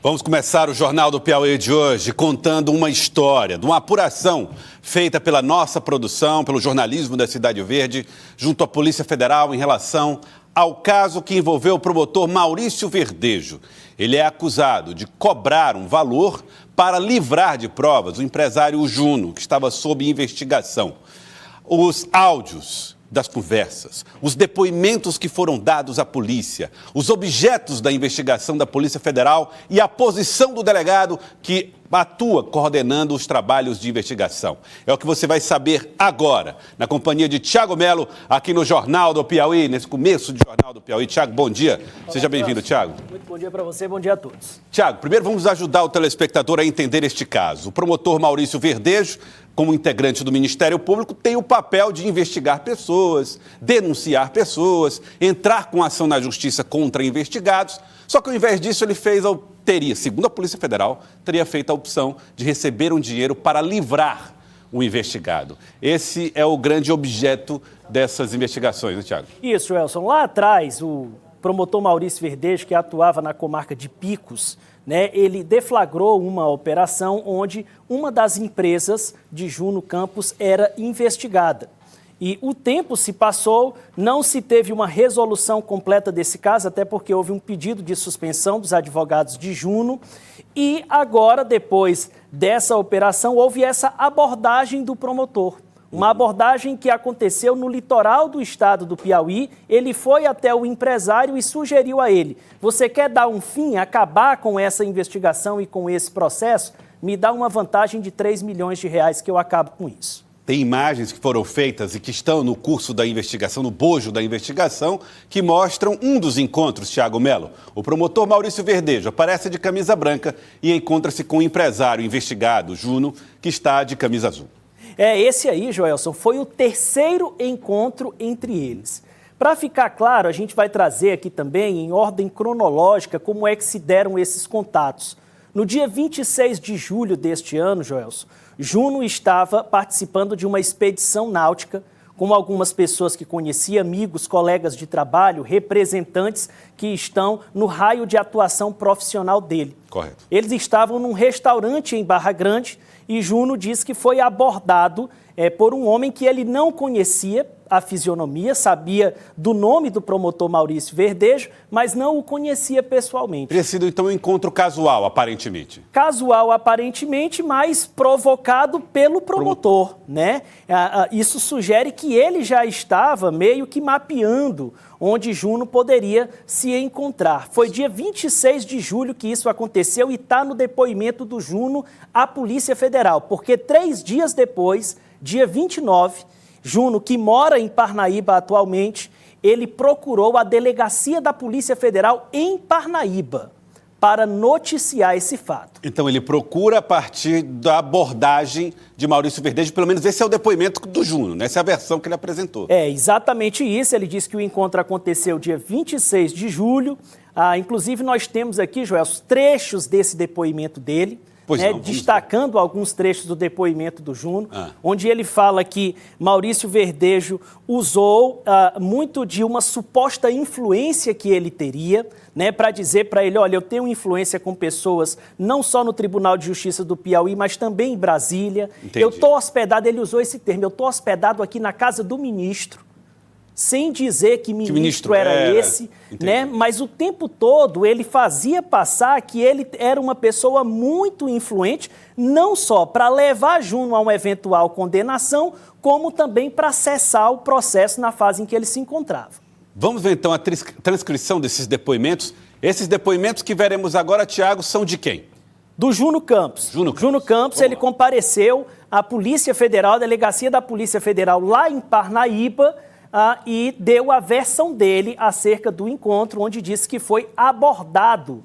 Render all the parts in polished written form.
Vamos começar o Jornal do Piauí de hoje contando uma história de uma apuração feita pela nossa produção, pelo jornalismo da Cidade Verde, junto à Polícia Federal em relação ao caso que envolveu o promotor Maurício Verdejo. Ele é acusado de cobrar um valor para livrar de provas o empresário Juno, que estava sob investigação. Os áudios das conversas, os depoimentos que foram dados à polícia, os objetos da investigação da Polícia Federal e a posição do delegado que atua coordenando os trabalhos de investigação. É o que você vai saber agora, na companhia de Thiago Melo, aqui no Jornal do Piauí, nesse começo de Jornal do Piauí. Thiago, bom dia. Seja bem-vindo, Thiago. Muito bom dia para você, bom dia a todos. Thiago, primeiro vamos ajudar o telespectador a entender este caso. O promotor Maurício Verdejo, como integrante do Ministério Público, tem o papel de investigar pessoas, denunciar pessoas, entrar com ação na justiça contra investigados. Só que ao invés disso ele segundo a Polícia Federal, teria feito a opção de receber um dinheiro para livrar o investigado. Esse é o grande objeto dessas investigações, né, Thiago? Isso, Elson. Lá atrás, o promotor Maurício Verdejo, que atuava na comarca de Picos, ele deflagrou uma operação onde uma das empresas de Juno Campos era investigada. E o tempo se passou, não se teve uma resolução completa desse caso, até porque houve um pedido de suspensão dos advogados de Juno. E agora, depois dessa operação, houve essa abordagem do promotor. Uma abordagem que aconteceu no litoral do estado do Piauí. Ele foi até o empresário e sugeriu a ele: você quer dar um fim, acabar com essa investigação e com esse processo? Me dá uma vantagem de 3 milhões de reais que eu acabo com isso. Tem imagens que foram feitas e que estão no curso da investigação, no bojo da investigação, que mostram um dos encontros, Thiago Melo. O promotor Maurício Verdejo aparece de camisa branca e encontra-se com o empresário investigado, Juno, que está de camisa azul. Esse aí, Joelson, foi o terceiro encontro entre eles. Para ficar claro, a gente vai trazer aqui também, em ordem cronológica, como é que se deram esses contatos. No dia 26 de julho deste ano, Joelson, Juno estava participando de uma expedição náutica com algumas pessoas que conhecia, amigos, colegas de trabalho, representantes que estão no raio de atuação profissional dele. Correto. Eles estavam num restaurante em Barra Grande e Juno disse que foi abordado por um homem que ele não conhecia a fisionomia, sabia do nome do promotor Maurício Verdejo, mas não o conhecia pessoalmente. Teria sido, então, um encontro casual, aparentemente. Casual, aparentemente, mas provocado pelo promotor, né? Isso sugere que ele já estava meio que mapeando onde Juno poderia se encontrar. Foi dia 26 de julho que isso aconteceu e está no depoimento do Juno à Polícia Federal, porque 3 dias depois, dia 29, Juno, que mora em Parnaíba atualmente, ele procurou a delegacia da Polícia Federal em Parnaíba para noticiar esse fato. Então ele procura a partir da abordagem de Maurício Verdejo, pelo menos esse é o depoimento do Juno, né? Essa é a versão que ele apresentou. É exatamente isso, ele disse que o encontro aconteceu dia 26 de julho, inclusive nós temos aqui, Joel, os trechos desse depoimento dele. Destacando alguns trechos do depoimento do Juno, onde ele fala que Maurício Verdejo usou muito de uma suposta influência que ele teria, para dizer para ele: olha, eu tenho influência com pessoas não só no Tribunal de Justiça do Piauí, mas também em Brasília. Entendi. Eu estou hospedado, ele usou esse termo, eu estou hospedado aqui na casa do ministro, sem dizer que ministro era esse, Mas o tempo todo ele fazia passar que ele era uma pessoa muito influente, não só para levar Juno a uma eventual condenação, como também para cessar o processo na fase em que ele se encontrava. Vamos ver então a transcrição desses depoimentos. Esses depoimentos que veremos agora, Thiago, são de quem? Do Juno Campos. Juno Campos, ele compareceu à Polícia Federal, à delegacia da Polícia Federal lá em Parnaíba, e deu a versão dele acerca do encontro, onde disse que foi abordado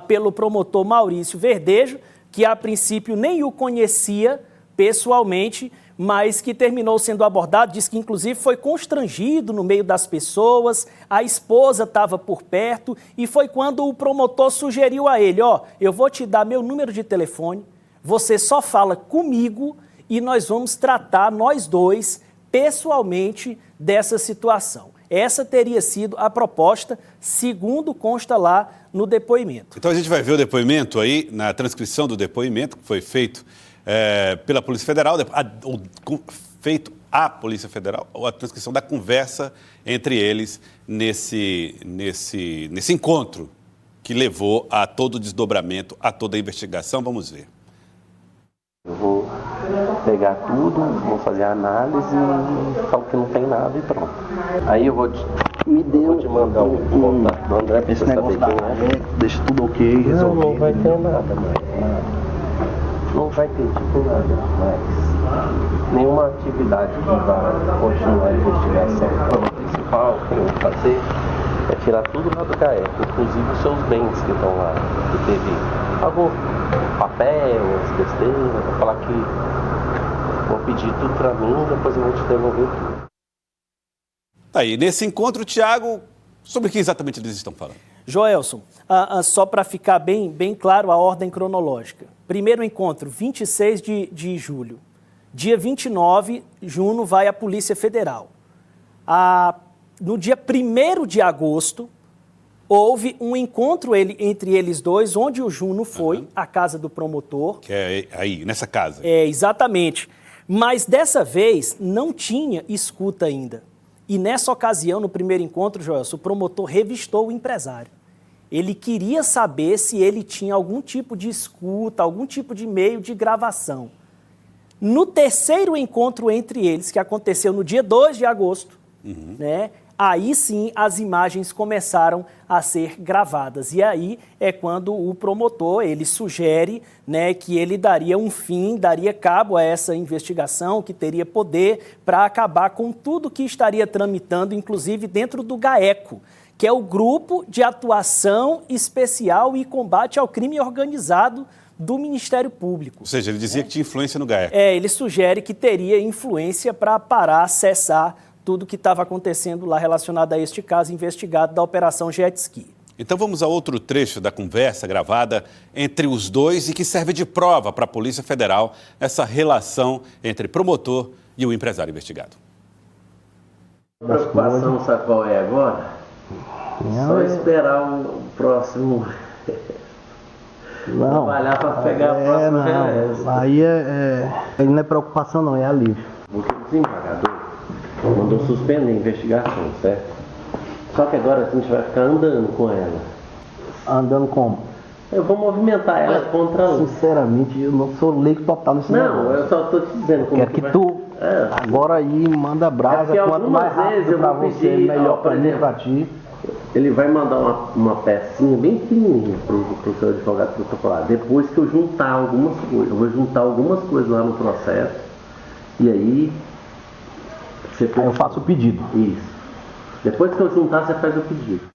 pelo promotor Maurício Verdejo, que a princípio nem o conhecia pessoalmente, mas que terminou sendo abordado, disse que inclusive foi constrangido no meio das pessoas, a esposa estava por perto, e foi quando o promotor sugeriu a ele: eu vou te dar meu número de telefone, você só fala comigo e nós vamos tratar, nós dois, pessoalmente, dessa situação. Essa teria sido a proposta, segundo consta lá no depoimento. Então a gente vai ver o depoimento aí, na transcrição do depoimento que foi feito pela Polícia Federal, feito à Polícia Federal, ou a transcrição da conversa entre eles nesse encontro que levou a todo o desdobramento, a toda a investigação. Vamos ver. Eu vou pegar tudo, vou fazer a análise e falo que não tem nada e pronto. Aí eu vou te mandar o contato do André para você saber quem é. Deixa tudo ok, resolvido. Não vai ter nada mais, nada. Não vai ter tipo nada mais. Nenhuma atividade que vai continuar a investigação. O principal que eu vou fazer é tirar tudo lá do GAECO, inclusive os seus bens que estão lá, que teve algum papel, as besteiras, vou falar que vou pedir tudo para mim e depois eu vou te devolver tudo. Aí, nesse encontro, Tiago, sobre o que exatamente eles estão falando? Joelson, só para ficar bem claro a ordem cronológica. Primeiro encontro, 26 de julho. Dia 29, Juno vai à Polícia Federal. No dia 1º de agosto, houve um encontro entre eles dois, onde o Juno foi à casa do promotor. Que é aí, nessa casa. Exatamente. Mas dessa vez não tinha escuta ainda. E nessa ocasião, no primeiro encontro, Joelson, o promotor revistou o empresário. Ele queria saber se ele tinha algum tipo de escuta, algum tipo de meio de gravação. No terceiro encontro entre eles, que aconteceu no dia 2 de agosto, né? Aí sim as imagens começaram a ser gravadas. E aí é quando o promotor, ele sugere, né, que ele daria um fim, daria cabo a essa investigação, que teria poder para acabar com tudo que estaria tramitando, inclusive dentro do GAECO, que é o Grupo de Atuação Especial e Combate ao Crime Organizado do Ministério Público. Ou seja, ele dizia que tinha influência no GAECO. Ele sugere que teria influência para parar, cessar tudo que estava acontecendo lá relacionado a este caso investigado da Operação Jet Ski. Então vamos a outro trecho da conversa gravada entre os dois e que serve de prova para a Polícia Federal essa relação entre promotor e o empresário investigado. A preocupação, sabe qual é agora? Só esperar o próximo... Não, trabalhar para pegar a próxima releva. Aí não é preocupação não, é alívio. Porque o desembargador mandou suspender a investigação, certo? Só que agora a gente vai ficar andando com ela. Andando como? Eu vou movimentar ela contra ela. Sinceramente, eu não sou leigo total nesse negócio. Não, eu só estou te dizendo como quero que tu agora aí manda brasa, quanto mais rápido para você, melhor para mim, para ti. Ele vai mandar uma pecinha bem pequenininha pro seu advogado protocolar. Depois que eu juntar algumas coisas, eu vou juntar algumas coisas lá no processo e aí Aí eu faço o pedido. Isso. Depois que eu juntar, você faz o pedido.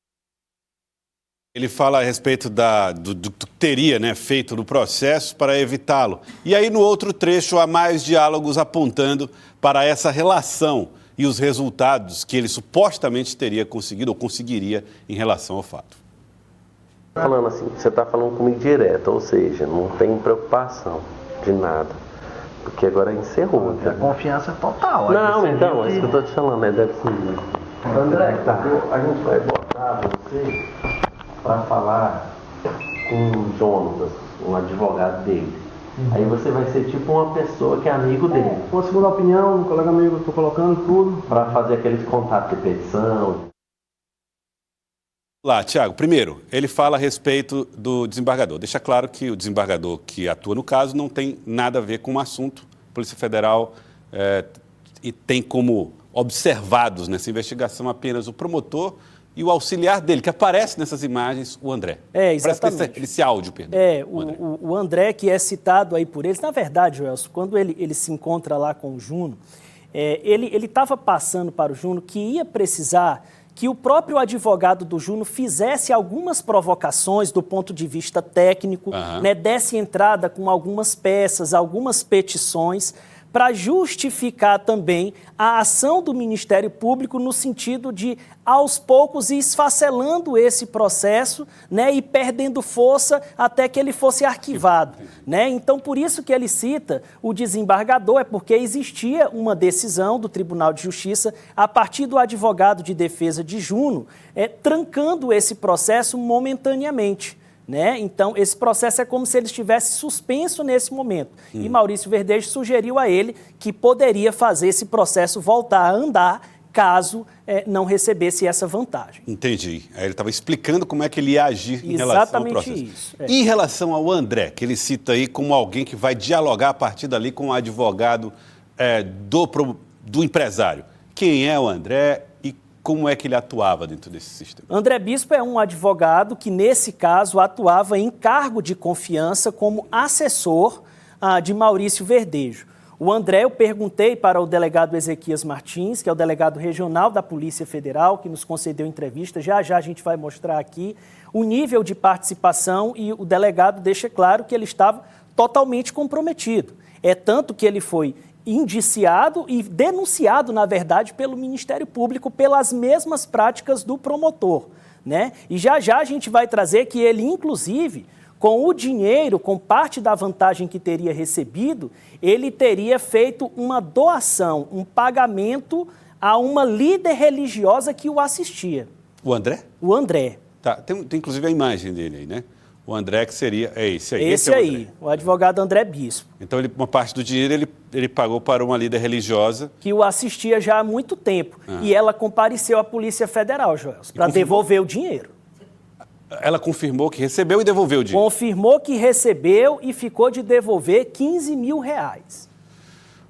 Ele fala a respeito do que teria, né, feito no processo para evitá-lo. E aí, no outro trecho, há mais diálogos apontando para essa relação e os resultados que ele supostamente teria conseguido ou conseguiria em relação ao fato. Falando assim, você está falando comigo direto, ou seja, não tem preocupação de nada. Porque agora encerrou. A confiança é total. Não, então, é isso que eu estou te falando, deve ser isso. André, a gente vai botar você para falar com o Jonas, um advogado dele. Aí você vai ser tipo uma pessoa que é amigo dele. Uma segunda opinião, um colega amigo, estou colocando tudo. Para fazer aqueles contatos de petição. Lá, Tiago, primeiro, ele fala a respeito do desembargador. Deixa claro que o desembargador que atua no caso não tem nada a ver com o assunto. A Polícia Federal e tem como observados nessa investigação apenas o promotor e o auxiliar dele, que aparece nessas imagens, o André. Exatamente. Esse áudio, perdão. O André, que é citado aí por eles. Na verdade, Joelson, quando ele se encontra lá com o Juno, ele estava passando para o Juno que ia precisar que o próprio advogado do Juno fizesse algumas provocações do ponto de vista técnico, né, desse entrada com algumas peças, algumas petições, para justificar também a ação do Ministério Público no sentido de, aos poucos, ir esfacelando esse processo, né, e perdendo força até que ele fosse arquivado, né? Então, por isso que ele cita o desembargador, é porque existia uma decisão do Tribunal de Justiça, a partir do advogado de defesa de Juno, trancando esse processo momentaneamente. Né? Então, esse processo é como se ele estivesse suspenso nesse momento. E Maurício Verdejo sugeriu a ele que poderia fazer esse processo voltar a andar caso não recebesse essa vantagem. Entendi. Aí ele estava explicando como é que ele ia agir em relação ao processo. Exatamente isso. Em relação ao André, que ele cita aí como alguém que vai dialogar a partir dali com o advogado do empresário. Quem é o André e como é que ele atuava dentro desse sistema? André Bispo é um advogado que, nesse caso, atuava em cargo de confiança como assessor de Maurício Verdejo. O André, eu perguntei para o delegado Ezequias Martins, que é o delegado regional da Polícia Federal, que nos concedeu entrevista, já a gente vai mostrar aqui, o nível de participação, e o delegado deixa claro que ele estava totalmente comprometido. É tanto que ele foi indiciado e denunciado, na verdade, pelo Ministério Público pelas mesmas práticas do promotor, né? E já a gente vai trazer que ele, inclusive, com o dinheiro, com parte da vantagem que teria recebido, ele teria feito uma doação, um pagamento a uma líder religiosa que o assistia. O André? O André. Tá, tem inclusive a imagem dele aí, né? O André que seria... É esse aí. Esse é aí, o advogado André Bispo. Então, uma parte do dinheiro ele pagou para uma líder religiosa. Que o assistia já há muito tempo. E ela compareceu à Polícia Federal, Joelson, para devolver o dinheiro. Ela confirmou que recebeu e devolveu o dinheiro? Confirmou que recebeu e ficou de devolver R$15 mil.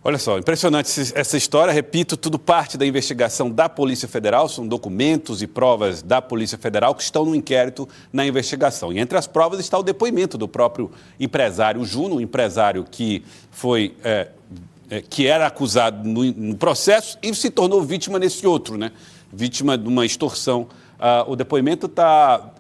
Olha só, impressionante essa história. Repito, tudo parte da investigação da Polícia Federal. São documentos e provas da Polícia Federal que estão no inquérito, na investigação. E entre as provas está o depoimento do próprio empresário Juno, um empresário que foi... que era acusado no processo e se tornou vítima nesse outro, né? Vítima de uma extorsão. O depoimento está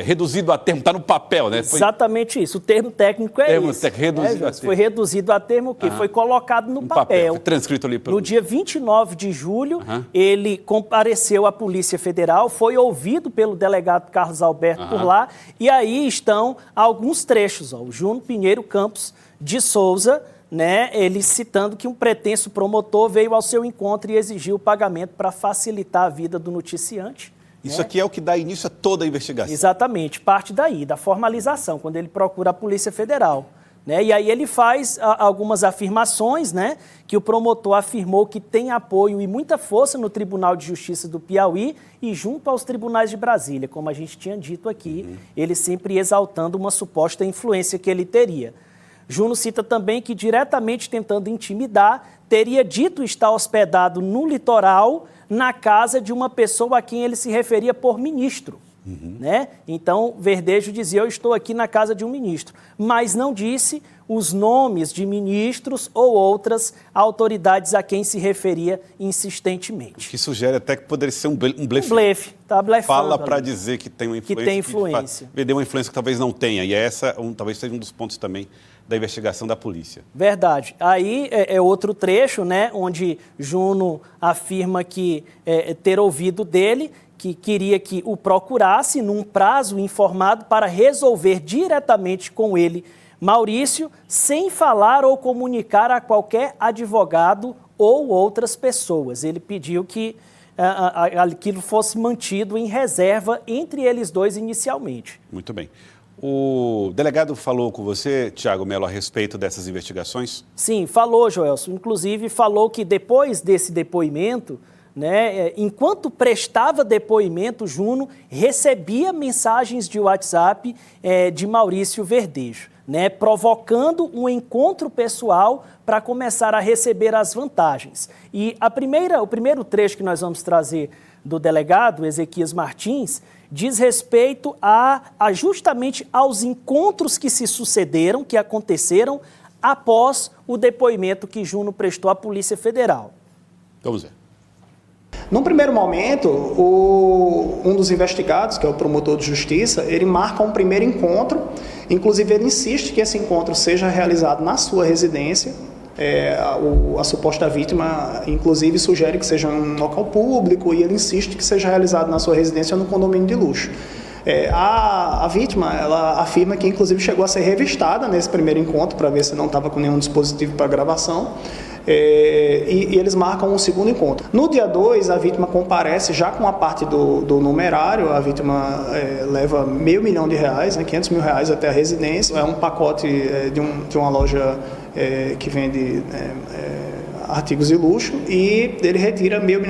reduzido a termo, está no papel, né? Exatamente isso. O termo técnico é esse. Reduzido a termo. Foi reduzido a termo o quê? Foi colocado no papel. Foi transcrito ali. No dia 29 de julho, ele compareceu à Polícia Federal, foi ouvido pelo delegado Carlos Alberto por lá, e aí estão alguns trechos. O Juno Pinheiro Campos de Souza, né, ele citando que um pretenso promotor veio ao seu encontro e exigiu o pagamento para facilitar a vida do noticiante. Isso aqui é o que dá início a toda a investigação. Exatamente, parte daí, da formalização, quando ele procura a Polícia Federal. Né? E aí ele faz algumas afirmações, né, que o promotor afirmou que tem apoio e muita força no Tribunal de Justiça do Piauí e junto aos tribunais de Brasília, como a gente tinha dito aqui, ele sempre exaltando uma suposta influência que ele teria. Juno cita também que, diretamente tentando intimidar, teria dito estar hospedado no litoral, na casa de uma pessoa a quem ele se referia por ministro. Né? Então, Verdejo dizia, eu estou aqui na casa de um ministro, mas não disse os nomes de ministros ou outras autoridades a quem se referia insistentemente. Que sugere até que poderia ser um blefe. Um blefe, está blefando. Fala para dizer que tem uma influência. Que tem influência. Vendeu uma influência que talvez não tenha, e essa talvez seja um dos pontos também da investigação da polícia. Verdade. Aí é outro trecho, né, onde Juno afirma que ter ouvido dele, que queria que o procurasse num prazo informado para resolver diretamente com ele, Maurício, sem falar ou comunicar a qualquer advogado ou outras pessoas. Ele pediu que aquilo fosse mantido em reserva entre eles dois inicialmente. Muito bem. O delegado falou com você, Tiago Melo, a respeito dessas investigações? Sim, falou, Joelson. Inclusive, falou que depois desse depoimento, né, enquanto prestava depoimento, Juno recebia mensagens de WhatsApp de Maurício Verdejo, né, provocando um encontro pessoal para começar a receber as vantagens. E o primeiro trecho que nós vamos trazer do delegado, Ezequias Martins, diz respeito justamente aos encontros que se sucederam, que aconteceram após o depoimento que Juno prestou à Polícia Federal. Vamos ver. Num primeiro momento, um dos investigados, que é o promotor de justiça, ele marca um primeiro encontro, inclusive ele insiste que esse encontro seja realizado na sua residência, A suposta vítima, inclusive, sugere que seja um local público e ele insiste que seja realizado na sua residência no condomínio de luxo. A vítima, ela afirma que, inclusive, chegou a ser revistada nesse primeiro encontro para ver se não estava com nenhum dispositivo para gravação. E eles marcam um segundo encontro. No dia 2, a vítima comparece já com a parte do numerário. A vítima leva R$500 mil, né, R$500 mil até a residência. É um pacote de uma loja que vende artigos de luxo, e ele retira R$500 mil e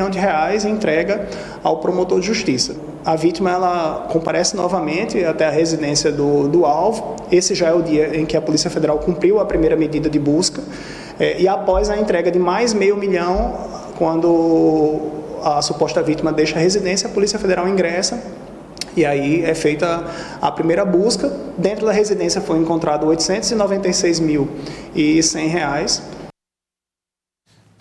entrega ao promotor de justiça. A vítima, ela comparece novamente até a residência do alvo. Esse já é o dia em que a Polícia Federal cumpriu a primeira medida de busca. E após a entrega de mais R$500 mil, quando a suposta vítima deixa a residência, a Polícia Federal ingressa e aí é feita a primeira busca. Dentro da residência foi encontrado R$896.100.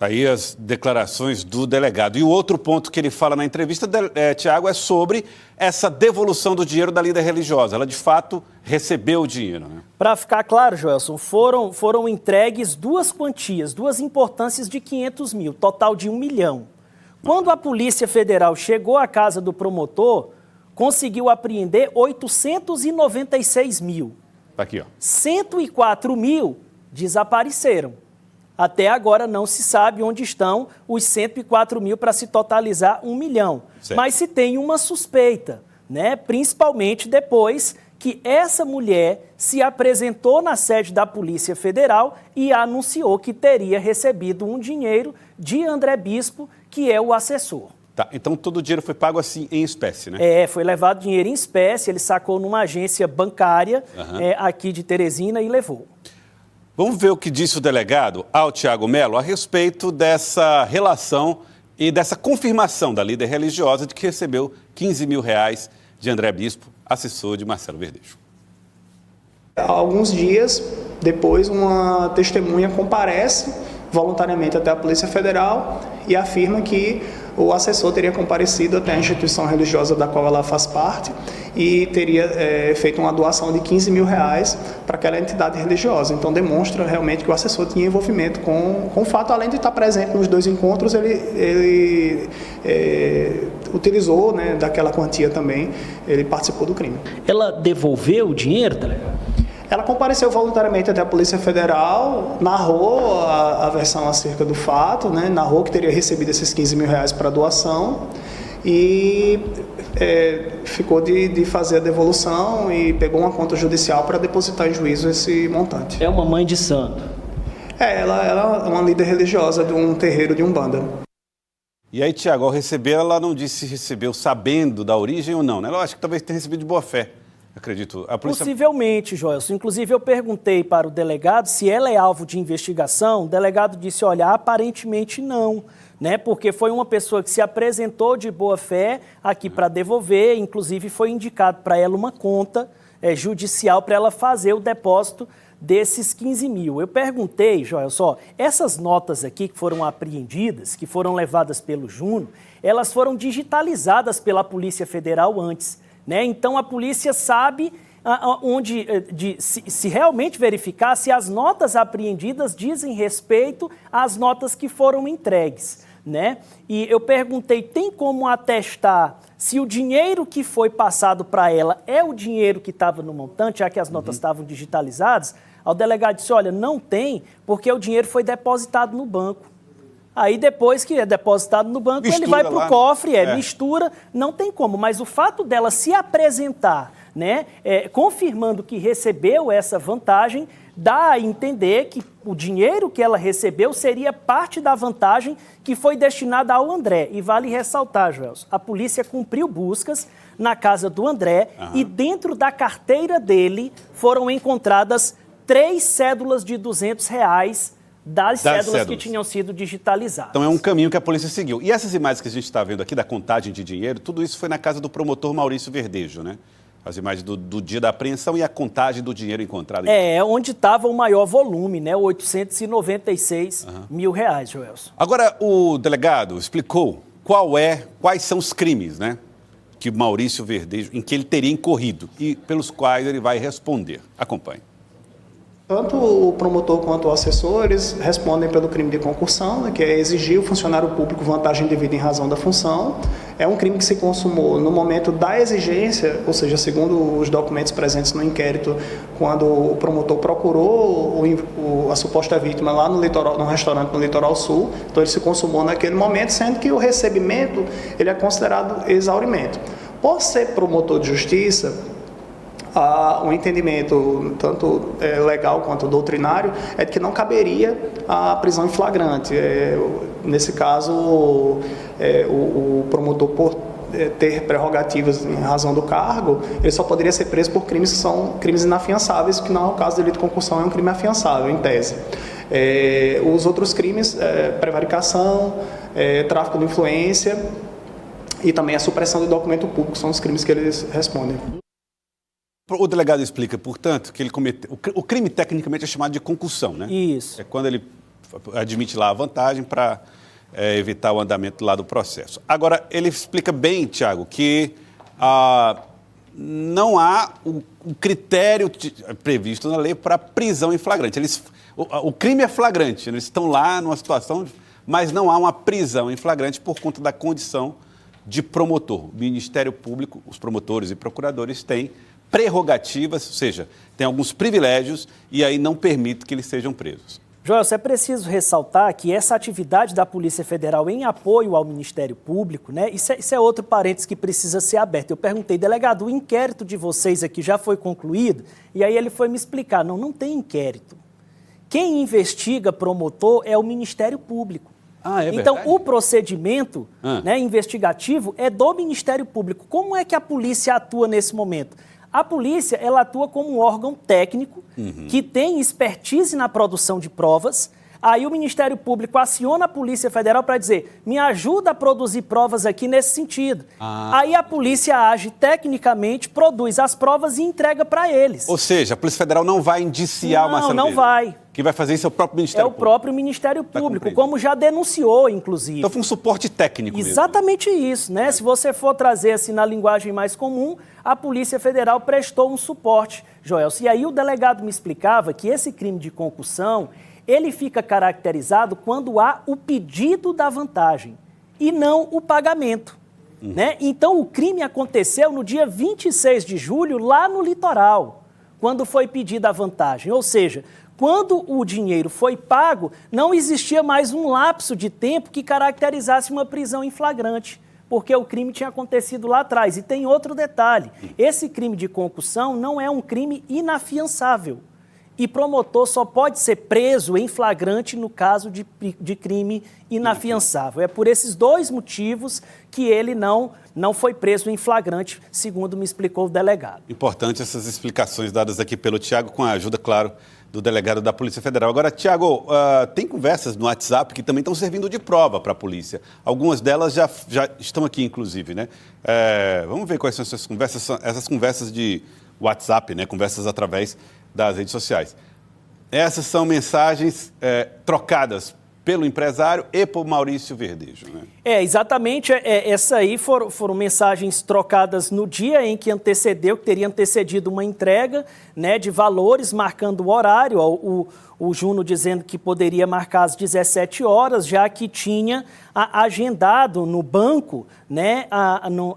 Aí as declarações do delegado. E o outro ponto que ele fala na entrevista, Tiago, é sobre essa devolução do dinheiro da líder religiosa. Ela, de fato, recebeu o dinheiro, né? Para ficar claro, Joelson, foram entregues duas quantias, duas importâncias de R$500 mil, total de R$1 milhão. Quando a Polícia Federal chegou à casa do promotor, conseguiu apreender R$896 mil. Tá aqui, ó. 104 mil desapareceram. Até agora não se sabe onde estão os 104 mil para se totalizar R$1 milhão. Certo. Mas se tem uma suspeita, né? Principalmente depois que essa mulher se apresentou na sede da Polícia Federal e anunciou que teria recebido um dinheiro de André Bispo, que é o assessor. Tá, então todo o dinheiro foi pago assim em espécie, né? Foi levado dinheiro em espécie, ele sacou numa agência bancária aqui de Teresina e levou. Vamos ver o que disse o delegado ao Tiago Melo a respeito dessa relação e dessa confirmação da líder religiosa de que recebeu R$15 mil de André Bispo, assessor de Marcelo Verdejo. Alguns dias depois, uma testemunha comparece voluntariamente até a Polícia Federal e afirma que o assessor teria comparecido até a instituição religiosa da qual ela faz parte e teria feito uma doação de R$15 mil para aquela entidade religiosa. Então demonstra realmente que o assessor tinha envolvimento com o fato, além de estar presente nos dois encontros, ele utilizou, né, daquela quantia também, ele participou do crime. Ela devolveu o dinheiro, delegado? Ela compareceu voluntariamente até a Polícia Federal, narrou a versão acerca do fato, né? Narrou que teria recebido esses R$15 mil para doação e ficou de fazer a devolução e pegou uma conta judicial para depositar em juízo esse montante. É uma mãe de santo? Ela é uma líder religiosa de um terreiro de Umbanda. E aí, Tiago, ao receber, ela não disse se recebeu sabendo da origem ou não, né? Ela acha que talvez tenha recebido de boa fé. Acredito. A polícia... Possivelmente, Joelson. Inclusive, eu perguntei para o delegado se ela é alvo de investigação. O delegado disse, olha, aparentemente não, né? Porque foi uma pessoa que se apresentou de boa fé aqui para devolver, inclusive foi indicado para ela uma conta judicial para ela fazer o depósito desses R$15 mil. Eu perguntei, Joelson, essas notas aqui que foram apreendidas, que foram levadas pelo Juno, elas foram digitalizadas pela Polícia Federal antes. Né? Então, a polícia sabe se realmente verificar se as notas apreendidas dizem respeito às notas que foram entregues. Né? E eu perguntei, tem como atestar se o dinheiro que foi passado para ela é o dinheiro que estava no montante, já que as notas estavam digitalizadas? O delegado disse, olha, não tem, porque o dinheiro foi depositado no banco. Aí depois que é depositado no banco, mistura, ele vai para o cofre, mistura, não tem como. Mas o fato dela se apresentar, né, confirmando que recebeu essa vantagem, dá a entender que o dinheiro que ela recebeu seria parte da vantagem que foi destinada ao André. E vale ressaltar, Joelson, a polícia cumpriu buscas na casa do André e dentro da carteira dele foram encontradas 3 cédulas de R$200 das cédulas que tinham sido digitalizadas. Então é um caminho que a polícia seguiu. E essas imagens que a gente está vendo aqui da contagem de dinheiro, tudo isso foi na casa do promotor Maurício Verdejo, né? As imagens do dia da apreensão e a contagem do dinheiro encontrado. Onde estava o maior volume, né? R$896 mil, Joelson. Agora, o delegado explicou quais são os crimes, né? Que Maurício Verdejo, em que ele teria incorrido e pelos quais ele vai responder. Acompanhe. Tanto o promotor quanto o assessor, eles respondem pelo crime de concussão, né, que é exigir ao funcionário público vantagem devida em razão da função. É um crime que se consumou no momento da exigência, ou seja, segundo os documentos presentes no inquérito, quando o promotor procurou a suposta vítima lá no litoral, num restaurante no Litoral Sul. Então ele se consumou naquele momento, sendo que o recebimento ele é considerado exaurimento. Por ser promotor de justiça, o entendimento, tanto legal quanto doutrinário, é de que não caberia a prisão em flagrante. Nesse caso, o promotor, por ter prerrogativas em razão do cargo, ele só poderia ser preso por crimes que são crimes inafiançáveis, que não é o caso do delito de concussão, é um crime afiançável, em tese. Os outros crimes, prevaricação, tráfico de influência e também a supressão do documento público, são os crimes que eles respondem. O delegado explica, portanto, que ele cometeu... O crime, tecnicamente, é chamado de concussão, né? Isso. É quando ele admite lá a vantagem para evitar o andamento lá do processo. Agora, ele explica bem, Tiago, que não há o critério previsto na lei para prisão em flagrante. O crime é flagrante, eles estão lá numa situação, mas não há uma prisão em flagrante por conta da condição de promotor. O Ministério Público, os promotores e procuradores têm prerrogativas, ou seja, tem alguns privilégios e aí não permite que eles sejam presos. Joel, é preciso ressaltar que essa atividade da Polícia Federal em apoio ao Ministério Público, né, isso é outro parênteses que precisa ser aberto. Eu perguntei, delegado, o inquérito de vocês aqui já foi concluído? E aí ele foi me explicar, não tem inquérito. Quem investiga promotor é o Ministério Público. Então, o procedimento investigativo é do Ministério Público. Como é que a polícia atua nesse momento? A polícia, ela atua como um órgão técnico que tem expertise na produção de provas. Aí o Ministério Público aciona a Polícia Federal para dizer, me ajuda a produzir provas aqui nesse sentido. Aí a polícia age tecnicamente, produz as provas e entrega para eles. Ou seja, a Polícia Federal não vai indiciar o Marcelo Não vai. Quem vai fazer isso é o próprio Ministério Público. É o próprio Ministério Público, como já denunciou, inclusive. Então foi um suporte técnico Exatamente mesmo. Isso, né? Se você for trazer assim na linguagem mais comum, a Polícia Federal prestou um suporte, Joel. E aí o delegado me explicava que esse crime de concussão, ele fica caracterizado quando há o pedido da vantagem e não o pagamento. Né? Então o crime aconteceu no dia 26 de julho lá no litoral, quando foi pedida a vantagem. Ou seja, quando o dinheiro foi pago, não existia mais um lapso de tempo que caracterizasse uma prisão em flagrante, porque o crime tinha acontecido lá atrás. E tem outro detalhe, esse crime de concussão não é um crime inafiançável. E promotor só pode ser preso em flagrante no caso de crime inafiançável. É por esses dois motivos que ele não foi preso em flagrante, segundo me explicou o delegado. Importante essas explicações dadas aqui pelo Tiago, com a ajuda, claro, do delegado da Polícia Federal. Agora, Tiago, tem conversas no WhatsApp que também estão servindo de prova para a polícia. Algumas delas já estão aqui, inclusive, né? Vamos ver quais são essas conversas. Essas conversas de WhatsApp, né? Conversas através das redes sociais. Essas são mensagens trocadas pelo empresário e por Maurício Verdejo, né? Exatamente. Essa aí foram mensagens trocadas no dia em que antecedeu, que teria antecedido uma entrega, né, de valores, marcando o horário. O Juno dizendo que poderia marcar às 17 horas, já que tinha agendado no banco, né,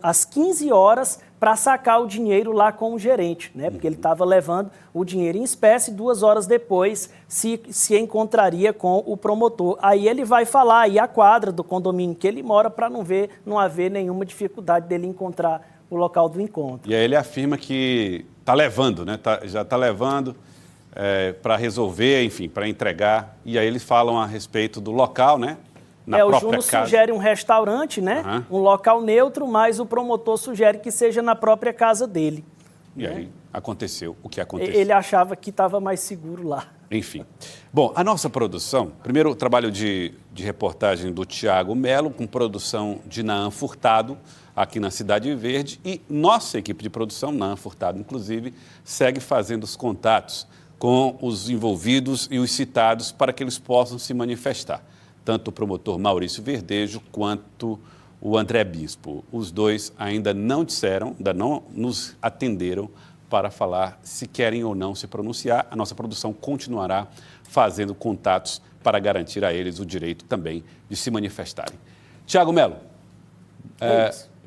às 15 horas, para sacar o dinheiro lá com o gerente, né? Porque ele estava levando o dinheiro em espécie, 2 horas depois se encontraria com o promotor. Aí ele vai falar aí a quadra do condomínio que ele mora para não haver nenhuma dificuldade dele encontrar o local do encontro. E aí ele afirma que está levando, né? Já está levando para resolver, enfim, para entregar. E aí eles falam a respeito do local, né? O Juno sugere um restaurante, né? Um local neutro, mas o promotor sugere que seja na própria casa dele. E aí aconteceu o que aconteceu. Ele achava que estava mais seguro lá. Enfim. Bom, a nossa produção, primeiro o trabalho de reportagem do Tiago Melo, com produção de Naam Furtado, aqui na Cidade Verde, e nossa equipe de produção, Naam Furtado, inclusive, segue fazendo os contatos com os envolvidos e os citados para que eles possam se manifestar. Tanto o promotor Maurício Verdejo quanto o André Bispo. Os dois ainda não disseram, ainda não nos atenderam para falar se querem ou não se pronunciar. A nossa produção continuará fazendo contatos para garantir a eles o direito também de se manifestarem. Tiago Melo,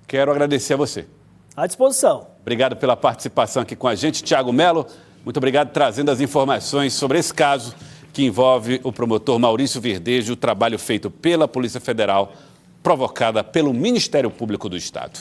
quero agradecer a você. À disposição. Obrigado pela participação aqui com a gente, Tiago Melo. Muito obrigado trazendo as informações sobre esse caso que envolve o promotor Maurício Verdejo, o trabalho feito pela Polícia Federal, provocada pelo Ministério Público do Estado.